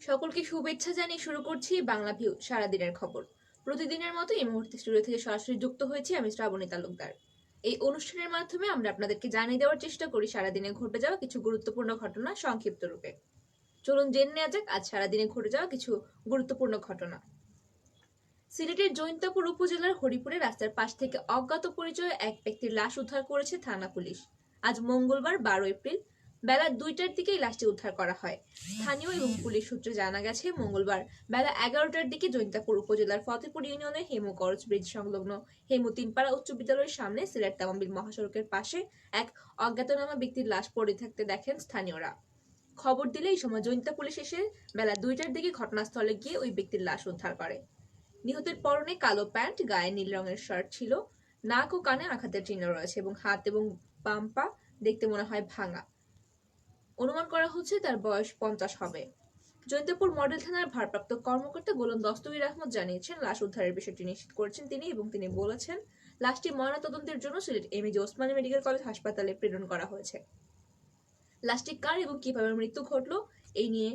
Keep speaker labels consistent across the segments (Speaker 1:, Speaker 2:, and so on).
Speaker 1: সকলকে শুভেচ্ছা জানিয়ে শুরু করছি বাংলা ভিউ সারাদিনের খবর। প্রতিদিনের মতো এই মুহূর্তে স্টুডিও থেকে সরাসরি যুক্ত হয়েছি আমি শ্রাবণী তালুকদার। এই অনুষ্ঠানের মাধ্যমে আমরা আপনাদেরকে জানিয়ে দেওয়ার চেষ্টা করি সারাদিনে ঘটে যাওয়া কিছু গুরুত্বপূর্ণ ঘটনা সংক্ষিপ্ত রূপে। চলুন জেনে নেওয়া যাক আজ সারাদিনে ঘটে যাওয়া কিছু গুরুত্বপূর্ণ ঘটনা। সিলেটের জৈন্তাপুর উপজেলার হরিপুরে রাস্তার পাশ থেকে অজ্ঞাত পরিচয়ে এক ব্যক্তির লাশ উদ্ধার করেছে থানা পুলিশ। আজ মঙ্গলবার 12 এপ্রিল বেলা 2টার দিকেই লাশটি উদ্ধার করা হয়। স্থানীয় এবং পুলিশ সূত্রে জানা গেছে, মঙ্গলবার বেলা 11টার দিকে জৈন্তাপুর উপজেলার ফতেপুর ইউনিয়নের হেমু করজ ব্রিজ সংলগ্ন হেমু তিনপাড়া উচ্চ বিদ্যালয়ের সামনে সিলেট তামাবিল মহাসড়কের পাশে এক অজ্ঞাতনামা ব্যক্তির লাশ পড়ে থাকতে দেখেন স্থানীয়রা। খবর দিলে এই সময় জৈন্তা পুলিশ এসে বেলা 2টার দিকে ঘটনাস্থলে গিয়ে ওই ব্যক্তির লাশ উদ্ধার করে। নিহতের পরনে কালো প্যান্ট, গায়ে নীল রঙের শার্ট ছিল। নাক ও কানে আঘাতের চিহ্ন রয়েছে এবং হাত এবং বাম পা দেখতে মনে হয় ভাঙা। অনুমান করা হচ্ছে তার বয়স 50 হবে। জৈন্তাপুর মডেল থানার ভারপ্রাপ্ত কর্মকর্তা গোলাম দস্তগীর আহমদ জানিয়েছেন, লাশ উদ্ধারের বিষয়টি নিশ্চিত করেছেন তিনি এবং তিনি বলেছেন, লাশটি ময়নাতদন্তের জন্য Sylhet MAG Osmani medical college হাসপাতালে প্রেরণ করা হয়েছে। লাশটি কার এবং কিভাবে মৃত্যু ঘটলো এই নিয়ে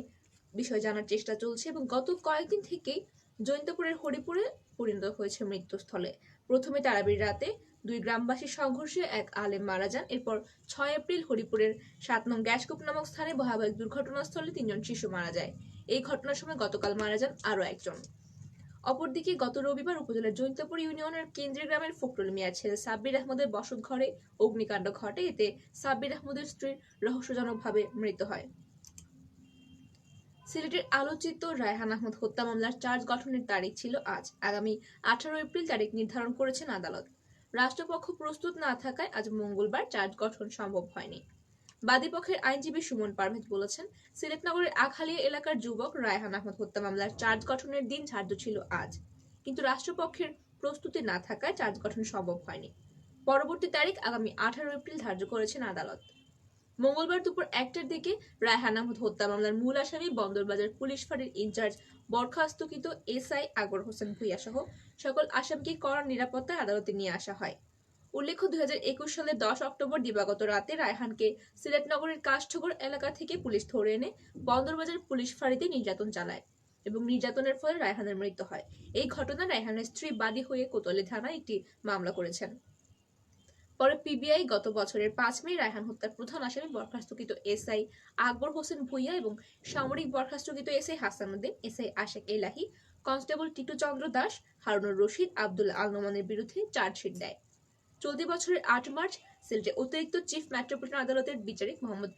Speaker 1: বিষয় জানার চেষ্টা চলছে এবং গত কয়েকদিন থেকেই জৈন্তাপুরের হরিপুরে পরিণত হয়েছে মৃত্যুস্থলে। প্রথমে তারাবির রাতে দুই গ্রামবাসীর সংঘর্ষে এক আলেম মারা যান। এরপর 6 এপ্রিল হরিপুরের 7 নং গ্যাসকূপ নামক স্থানে ভয়াবহ দুর্ঘটনাস্থলে 3 জন শিশু মারা যায়। এই ঘটনার সময় গতকাল মারা যান আরও একজন। অপরদিকে গত রবিবার উপজেলার জৈন্তাপুর ইউনিয়নের কেন্দ্রীয় গ্রামের ফখরুল মিয়ার ছেলে সাব্বির আহমদের বসত ঘরে অগ্নিকাণ্ড ঘটে। এতে সাব্বির আহমদের স্ত্রীর রহস্যজনকভাবে মৃত্যু হয়। সিলেটের আলোচিত রায়হান আহমদ হত্যা মামলার চার্জ গঠনের তারিখ ছিল আজ। আগামী 18 এপ্রিল তারিখ নির্ধারণ করেছেন আদালত। রাষ্ট্রপক্ষ প্রস্তুত না থাকায় আজ মঙ্গলবার চার্জ গঠন সম্ভব হয়নি। বাদীপক্ষের আইনজীবী সুমন পারভেজ বলেছেন, সিলেট নগরের আখালিয়া এলাকার যুবক রায়হান আহমদ হত্যা মামলার চার্জ গঠনের দিন ধার্য ছিল আজ, কিন্তু রাষ্ট্রপক্ষের প্রস্তুতি না থাকায় চার্জ গঠন সম্ভব হয়নি। পরবর্তী তারিখ আগামী 18 এপ্রিল ধার্য করেছেন আদালত। মঙ্গলবার দুপুর 1টার দিকে রায়হান আহমদ হত্যা মামলার মূল আসামি বন্দরবাজার পুলিশ ফাঁড়ির ইনচার্জ বরখাস্তকৃত এসআই আকবর হোসেন ভূঁইয়া সহ সকল আসামিকে কড়া নিরাপত্তায় আদালতে নিয়ে আসা হয়। উল্লেখ্য, 2021 সালের 10 অক্টোবর দিবাগত রাতে রায়হানকে সিলেট নগরের কাশঠগর এলাকা থেকে পুলিশ ধরে এনে বন্দরবাজার পুলিশ ফাঁড়িতে নির্যাতন চালায় এবং নির্যাতনের ফলে রায়হানের মৃত্যু হয়। এই ঘটনায় রায়হানের স্ত্রী বাদী হয়ে কোতোয়ালি থানায় একটি মামলা করেছেন। পরে পিবিআই গত বছরের 5 মে রায়হান হত্যার প্রধান আসামি বরখাস্তকৃত এসআই আকবর হোসেন ভূঁইয়া এবং সামরিক বরখাস্তকৃত এসআই হাসান উদ্দিন, এসআই আশেক এলাহি, কনস্টেবল টিটু চন্দ্র দাস, হারুনুর রশিদ, আব্দুল আল নোমানের বিরুদ্ধে চার্জশিট দেয়। চলতি বছরের 8 মার্চ সিলেটে অতিরিক্ত চিফ মেট্রোপলিটন আদালতের বিচারিক মোহাম্মদ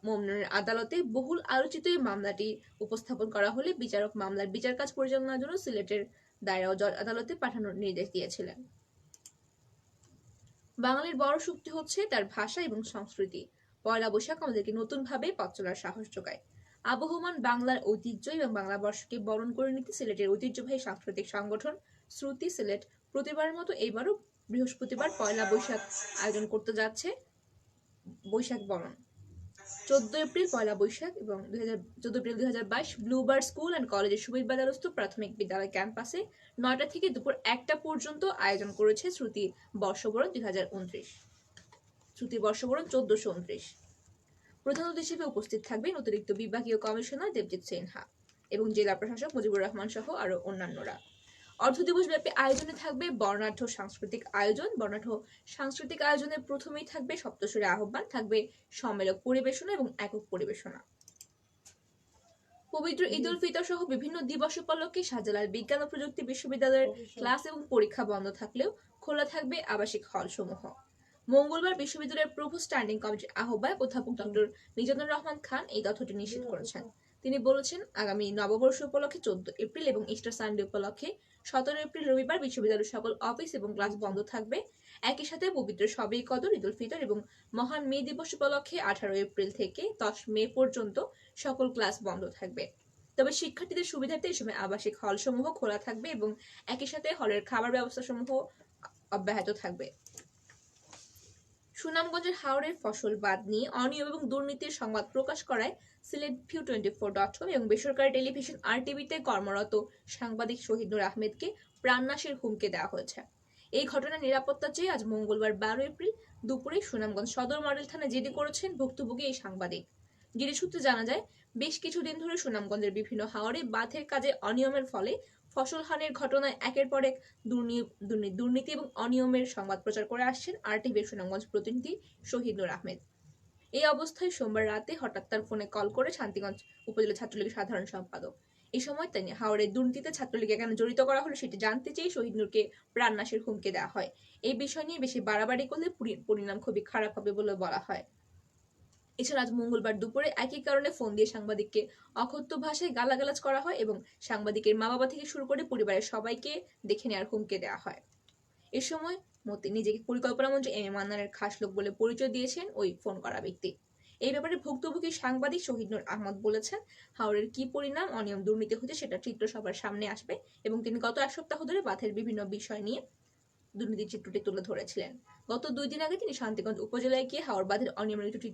Speaker 1: মোমনুনের আদালতে বহুল আলোচিত এই মামলাটি উপস্থাপন করা হলে বিচারক মামলার বিচার কাজ পরিচালনার জন্য সিলেটের দায়রা ও জজ আদালতে পাঠানোর নির্দেশ দিয়েছিলেন। বাঙালির বড় শক্তি হচ্ছে তার ভাষা এবং সংস্কৃতি। পয়লা বৈশাখ আমাদেরকে নতুনভাবে পথ চলার সাহস যোগায়। আবহমান বাংলার ঐতিহ্য এবং বাংলা বর্ষকে বরণ করে নিতে সিলেটের ঐতিহ্যবাহী সাংস্কৃতিক সংগঠন শ্রুতি সিলেট প্রতিবারের মতো এইবারও বৃহস্পতিবার পয়লা বৈশাখ আয়োজন করতে যাচ্ছে বৈশাখ বরণ। 14 এপ্রিল পয়লা বৈশাখ এবং 14 এপ্রিল 2022 ব্লুবার্ড স্কুল অ্যান্ড কলেজের সুবিধাদস্ত প্রাথমিক বিদ্যালয় ক্যাম্পাসে 9টা থেকে দুপুর 1টা পর্যন্ত আয়োজন করেছে শ্রুতি বর্ষবরণ 2029, শ্রুতি বর্ষবরণ 1429। প্রধান অতিথি হিসেবে উপস্থিত থাকবেন অতিরিক্ত বিভাগীয় কমিশনার দেবজিৎ সিনহা এবং জেলা প্রশাসক মুজিবুর রহমান সহ আরো অন্যান্যরা। অর্ধদিবস ব্যাপী আয়োজনে থাকবে বর্ণাঢ্য সাংস্কৃতিক আয়োজন। বর্ণাঢ্য সাংস্কৃতিক আয়োজনের প্রথমেই থাকবে সপ্তস্বরে আহ্বান, থাকবে সম্মেলক পরিবেশনা এবং একক পরিবেশনা। পবিত্র ঈদ উল ফিতর সহ বিভিন্ন দিবস উপলক্ষে শাহজালাল বিজ্ঞান ও প্রযুক্তি বিশ্ববিদ্যালয়ের ক্লাস এবং পরীক্ষা বন্ধ থাকলেও খোলা থাকবে আবাসিক হলসমূহ। মঙ্গলবার বিশ্ববিদ্যালয়ের প্রভোস্ট স্ট্যান্ডিং কমিটির আহ্বায়ক অধ্যাপক ডক্টর মিজানুর রহমান খান এই তথ্যটি নিশ্চিত করেছেন। তিনি বলেছেন, আগামী নববর্ষ উপলক্ষে 14 এপ্রিল এবং ইস্টার সানডে উপলক্ষে 17 এপ্রিল রবিবার বিশ্ববিদ্যালয়ের সকল অফিস এবং ক্লাস বন্ধ থাকবে। একই সাথে পবিত্র শবে কদর, ঈদ উল ফিতর এবং মহান মে দিবস উপলক্ষে 18 এপ্রিল থেকে 10 মে পর্যন্ত সকল ক্লাস বন্ধ থাকবে। তবে শিক্ষার্থীদের সুবিধার্থে এই সময় আবাসিক হলসমূহ খোলা থাকবে এবং একই সাথে হলের খাবার ব্যবস্থা সমূহ অব্যাহত থাকবে। সুনামগঞ্জের হাওরের ফসল বাদ নিয়ে অনিয়ম এবং দুর্নীতির সংবাদ প্রকাশ করায় সিলেটভিউ24.com এবং বেসরকারি টেলিভিশন আরটিভিতে কর্মরত সাংবাদিক শহীদুর আহমেদকে প্রাণনাশের হুমকি দেওয়া হয়েছে। এই ঘটনার নিরাপত্তা চেয়ে আজ মঙ্গলবার 12 এপ্রিল দুপুরে সুনামগঞ্জ সদর মডেল থানায় জিডি করেছেন ভুক্তভোগী এই সাংবাদিক। জিডি সূত্রে জানা যায়, বেশ কিছুদিন ধরে সুনামগঞ্জের বিভিন্ন হাওরে বাঁধের কাজে অনিয়মের ফলে ফসল হানির ঘটনায় একের পর এক দুর্নীতি এবং অনিয়মের সংবাদ প্রচার করে আসছেন আরটিভির সুনামগঞ্জ প্রতিনিধি শহীদুর আহমেদ। এই অবস্থায় সোমবার রাতে হঠাৎ তার ফোনে কল করে শান্তিগঞ্জ উপজেলা ছাত্রলীগের সাধারণ সম্পাদক। এই সময় তিনি হাওড়ের দুর্নীতিতে ছাত্রলীগকে কেন জড়িত করা হলো সেটি জানতে চেয়ে শহীদুরকে প্রাণনাশের হুমকি দেওয়া হয়। এই বিষয় নিয়ে বেশি বাড়াবাড়ি করলে পরিণাম খুবই খারাপ হবে বলে বলা হয়। এছাড়া আজ মঙ্গলবার দুপুরে একই কারণে ফোন দিয়ে সাংবাদিককে অকথ্য ভাষায় গালাগালাজ করা হয় এবং সাংবাদিকের মা বাবা থেকে শুরু করে পরিবারের সবাইকে দেখে নেওয়ার হুমকি দেওয়া হয়। এ সময় মতি নিজেকে পরিকল্পনা মন্ত্রী এম এ মান্নানের খাস লোক বলে পরিচয় দিয়েছেন ওই ফোন করা ব্যক্তি। এই ব্যাপারে ভুক্তভোগী সাংবাদিক শহীদুর আহমদ বলেছেন, হাওড়ের কি পরিণাম অনিয়ম দুর্নীতি হচ্ছে সেটা চিত্র সবার সামনে আসবে এবং তিনি গত এক সপ্তাহ ধরে বাঁধের বিভিন্ন বিষয় নিয়ে দুর্নীতির চিত্রটি তুলে ধরেছিলেন। গত 2 দিন আগে তিনি শান্তিগঞ্জ উপজেলায় গিয়ে হাওড় বাঁধের অনিয়মের চিত্রটি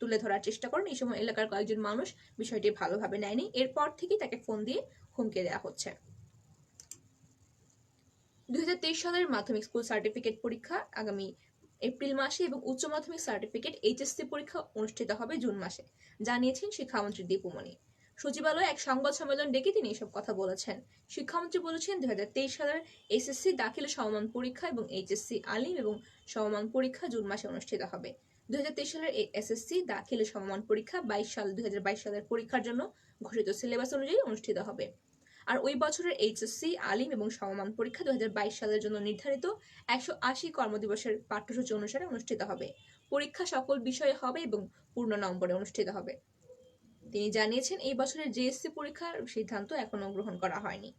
Speaker 1: তুলে ধরার চেষ্টা করেন। এই সময় এলাকার কয়েকজন মানুষ বিষয়টি ভালোভাবে নেয়নি। এরপর থেকেই তাকে ফোন দিয়ে হুমকি দেওয়া হচ্ছে। 2023 সালের মাধ্যমিক স্কুল সার্টিফিকেট পরীক্ষা আগামী এপ্রিল মাসে এবং উচ্চ মাধ্যমিক সার্টিফিকেট এইচএসসি পরীক্ষা অনুষ্ঠিত হবে জুন মাসে, জানিয়েছেন শিক্ষামন্ত্রী দীপুমণি। সচিবালয়ে এক সংবাদ সম্মেলন ডেকে তিনি এসব কথা বলেছেন। শিক্ষামন্ত্রী বলেছেন, 2023 সালের এসএসসি দাখিল সমমান পরীক্ষা এবং এইচএসসি আলিম এবং সমমান পরীক্ষা জুন মাসে অনুষ্ঠিত হবে। 2023 সালের এসএসসি দাখিল সমমান পরীক্ষা 2022 সালের পরীক্ষার জন্য ঘোষিত সিলেবাস অনুযায়ী অনুষ্ঠিত হবে। আর ওই বছরের এইচএসসি আলিম এবং সমমান পরীক্ষা 2022 সালের জন্য নির্ধারিত 180 কর্মদিবসের পাঠ্যসূচি অনুসারে অনুষ্ঠিত হবে। পরীক্ষা সকল বিষয়ে হবে এবং পূর্ণ নম্বরে অনুষ্ঠিত হবে। তিনি জানিয়েছেন, এই বছরের জেএসসি পরীক্ষার সিদ্ধান্ত এখনো গ্রহণ করা হয়নি।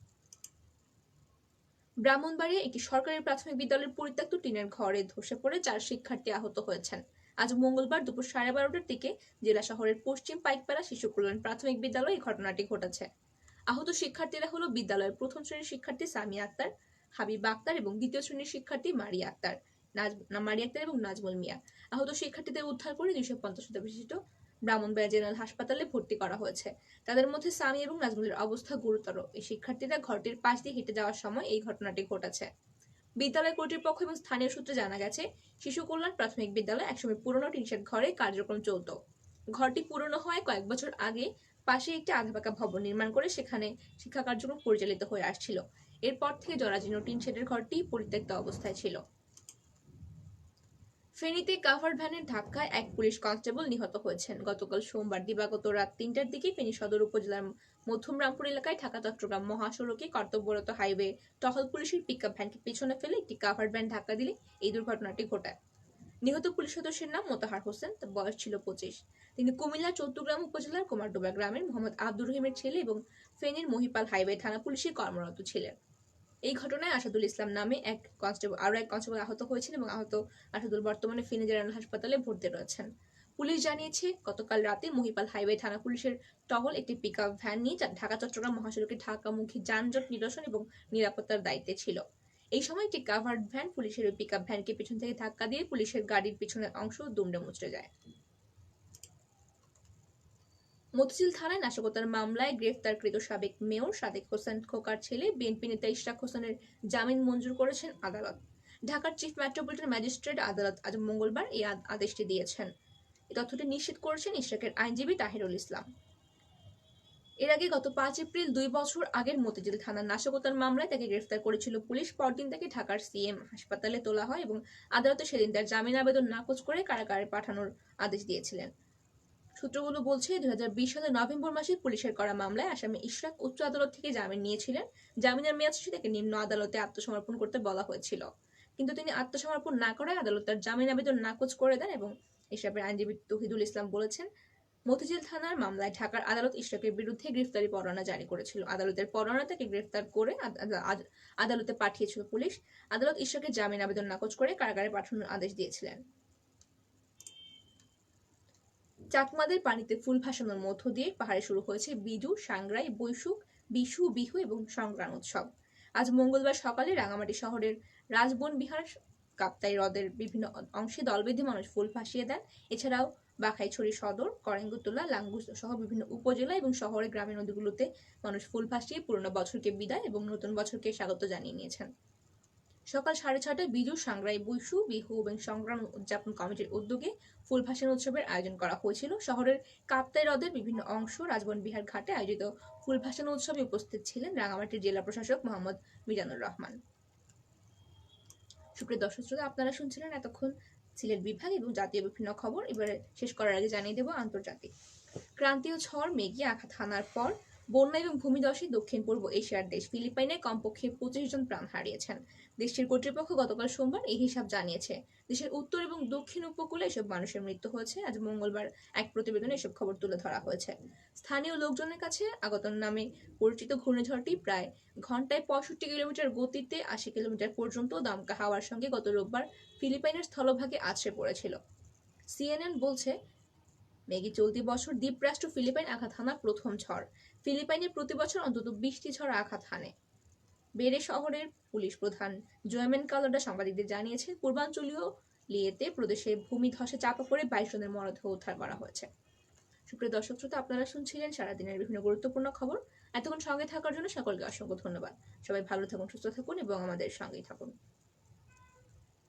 Speaker 1: ব্রাহ্মণবাড়িয়া একটি সরকারি প্রাথমিক বিদ্যালয়ের পরিত্যক্ত টিনের ঘরে ধসে পড়ে 4 শিক্ষার্থী আহত হয়েছেন। আজ মঙ্গলবার দুপুর 12:30টার দিকে জেলা শহরের পশ্চিম পাইকপাড়া শিশু কল্যাণ প্রাথমিক বিদ্যালয়ে এই ঘটনাটি ঘটেছে। আহত শিক্ষার্থীরা হলো বিদ্যালয়ের প্রথম শ্রেণীর শিক্ষার্থী সামিয়া আক্তার, হাবিব আক্তার এবং দ্বিতীয় শ্রেণীর শিক্ষার্থী মারিয়া আক্তার এবং নাজমুল মিয়া। আহত শিক্ষার্থীদের উদ্ধার করে 250 শয্যা বিশিষ্ট ব্রাহ্মণবাড়িয়া জেনারেল হাসপাতালে ভর্তি করা হয়েছে। তাদের মধ্যে সামি এবং নাজমুলের অবস্থা গুরুতর। এই শিক্ষার্থীরা ঘরটির পাশ দিয়ে হেঁটে যাওয়ার সময় এই ঘটনাটি ঘটেছে। বিদ্যালয় কর্তৃপক্ষ এবং স্থানীয় সূত্রে জানা গেছে, শিশু কল্যাণ প্রাথমিক বিদ্যালয় একসময় পুরনো টিনশেড ঘরে কার্যক্রম চলত। ঘরটি পুরনো হওয়ায় কয়েক বছর আগে পাশে একটি আধাপাকা ভবন নির্মাণ করে সেখানে শিক্ষা কার্যক্রম পরিচালিত হয়ে আসছিল। এরপর থেকে জরাজীর্ণ টিনশেডের ঘরটি পরিত্যক্ত অবস্থায় ছিল। ফেনীতে কাভার্ড ভ্যানের ধাক্কায় এক পুলিশ কনস্টেবল নিহত হয়েছেন। গতকাল সোমবার দিবাগত রাত 3টার দিকে ফেনী সদর উপজেলার মধ্যম রামপুর এলাকায় ঢাকা চট্টগ্রাম মহাসড়কে কর্তব্যরত হাইওয়ে টহল পুলিশের পিকআপ ভ্যানকে পিছনে ফেলে একটি কাভার্ড ভ্যান ধাক্কা দিলে এই দুর্ঘটনাটি ঘটায়। নিহত পুলিশ সদস্যের নাম মোতাহার হোসেন, তার বয়স ছিল 25। তিনি কুমিল্লার চৌদ্দগ্রাম উপজেলার কুমারডোবা গ্রামের মোহাম্মদ আব্দুর রহিমের ছেলে এবং ফেনীর মহিপাল হাইওয়ে থানা পুলিশে কর্মরত ছিলেন। এই ঘটনায় আসাদুল ইসলাম নামে এক কনস্টেবল আহত হয়েছেন এবং আহত আসাদুল বর্তমানে ফেনী জেনারেল হাসপাতালে ভর্তি রয়েছেন। পুলিশ জানিয়েছে, গতকাল রাতে মহিপাল হাইওয়ে থানা পুলিশের টহল একটি পিকআপ ভ্যান নিয়ে ঢাকা চট্টগ্রাম মহাসড়কে ঢাকামুখী যানজট নিরসন এবং নিরাপত্তার দায়িত্বে ছিল। এই সময় একটি কাভার্ড ভ্যান পুলিশের ওই পিকআপ ভ্যানকে পিছন থেকে ধাক্কা দিয়ে পুলিশের গাড়ির পিছনের অংশ দুমড়ে মুচড়ে যায়। মতিঝিল থানায় নাশকতার মামলায় গ্রেফতারকৃত সাবেক মেয়র সাদেক হোসেন খোকার ছেলে বিএনপি নেতা ইশরাক হোসেনের জামিন মঞ্জুর করেছেন আদালত। ঢাকার চিফ মেট্রোপলিটন ম্যাজিস্ট্রেট আদালত আজ মঙ্গলবার এই আদেশটি দিয়েছেন। এই তথ্যটি নিশ্চিত করেছেন ইশরাকের আইনজীবী তাহিরুল ইসলাম। এর আগে গত 5 এপ্রিল 2 বছর আগের মতিঝিল থানার নাশকতার মামলায় তাকে গ্রেফতার করেছিল পুলিশ। পরদিন তাকে ঢাকার সিএম হাসপাতালে তোলা হয় এবং আদালতে সেদিন তার জামিন আবেদন নাকচ করে কারাগারে পাঠানোর আদেশ দিয়েছিলেন। সূত্রগুলো বলছে, 2020 সালের নভেম্বর মাসে পুলিশের করা মামলায় আসামি ইশরাক উচ্চ আদালত থেকে জামিন নিয়েছিলেন। জামিনের মেয়াদ শেষে তাকে নিম্ন আদালতে আত্মসমর্পণ করতে বলা হয়েছিল, কিন্তু তিনি আত্মসমর্পণ না করায় আদালত তার জামিন আবেদন নাকচ করে দেন। এবং ইশরাকের আইনজীবী তহিদুল ইসলাম বলেছেন, মতিঝিল থানার মামলায় ঢাকার আদালত ইশরাকের বিরুদ্ধে গ্রেফতারি পরোয়ানা জারি করেছিল। আদালতের পরোয়ানা তাকে গ্রেফতার করে আদালতে পাঠিয়েছিল পুলিশ। আদালত ইশরাকের জামিন আবেদন নাকচ করে কারাগারে পাঠানোর আদেশ দিয়েছিলেন। চাকমাদের পানিতে ফুল ভাসানোর মধ্য দিয়ে পাহাড়ে শুরু হয়েছে বিজু, সাংগ্রাই, বৈশুখ, বিশু, বিহু এবং সংগ্রাম উৎসব। আজ মঙ্গলবার সকালে রাঙামাটি শহরের রাজবন বিহার কাপ্তাই হ্রদের বিভিন্ন অংশে দলবেঁধে মানুষ ফুল ভাসিয়ে দেন। এছাড়াও বাখাইছড়ি সদর, করেঙ্গুতলা, লাঙ্গুস সহ বিভিন্ন উপজেলা এবং শহরের গ্রামের নদীগুলোতে মানুষ ফুল ভাসিয়ে পুরনো বছরকে বিদায় এবং নতুন বছরকে স্বাগত জানিয়ে নিয়েছেন। সকাল 6:30টায় বিজু সাংগ্রাই বৈশু বিহু এবং সংগ্রাম উদযাপন কমিটির উদ্যোগে ফুল ভাসান উৎসবের আয়োজন করা হয়েছিল। শহরের কাপ্তাই হ্রদের বিভিন্ন অংশ রাজবন বিহার ঘাটে আয়োজিত ফুল ভাসান উৎসবে উপস্থিত ছিলেন রাঙামাটির জেলা প্রশাসক মোহাম্মদ মিজানুর রহমান। সুপ্রিয় দর্শক শ্রোতা, আপনারা শুনছিলেন এতক্ষণ সিলেট বিভাগ এবং জাতীয় বিভিন্ন খবর। এবারে শেষ করার আগে জানিয়ে দেব আন্তর্জাতিক। ক্রান্তীয় ঝড় মেঘি আঘাত হানার পর বন্যা এবং ভূমিধসে দক্ষিণ পূর্ব এশিয়ার দেশ ফিলিপাইনে কমপক্ষে 25 জন প্রাণ হারিয়েছেন। দেশটির কর্তৃপক্ষ গতকাল সোমবার এই হিসাব জানিয়েছে। দেশের উত্তর এবং দক্ষিণ উপকূলে এসব মানুষের মৃত্যু হয়েছে। আজ মঙ্গলবার এক প্রতিবেদনে এসব খবর তুলে ধরা হয়েছে। স্থানীয় লোকজনের কাছে আগতন নামে পরিচিত ঘূর্ণিঝড়টি প্রায় ঘন্টায় 65 কিলোমিটার গতিতে 80 কিলোমিটার পর্যন্ত দমকা হাওয়ার সঙ্গে গত রোববার ফিলিপাইনের স্থলভাগে আছড়ে পড়েছিল। সিএনএন বলছে, মেঘি চলতি বছর দ্বীপরাষ্ট্র ফিলিপাইন আঘাত হানা প্রথম ঝড়। ফিলিপাইনে প্রতি বছর অন্তত 20টি ঝড় আঘাত হানে। বেরে শহরের পুলিশ প্রধান জয়মেন কালোডা সাংবাদিকদের জানিয়েছেন, পূর্বাঞ্চলীয় লিয়েতে প্রদেশে ভূমিধসে চাপা পড়ে 22 জনের মরদেহ উদ্ধার করা হয়েছে। সুপ্রিয় দর্শক শ্রোতা, আপনারা শুনছিলেন সারাদিনের বিভিন্ন গুরুত্বপূর্ণ খবর। এতক্ষণ সঙ্গে থাকার জন্য সকলকে অসংখ্য ধন্যবাদ। সবাই ভালো থাকুন, সুস্থ থাকুন এবং আমাদের সঙ্গেই থাকুন।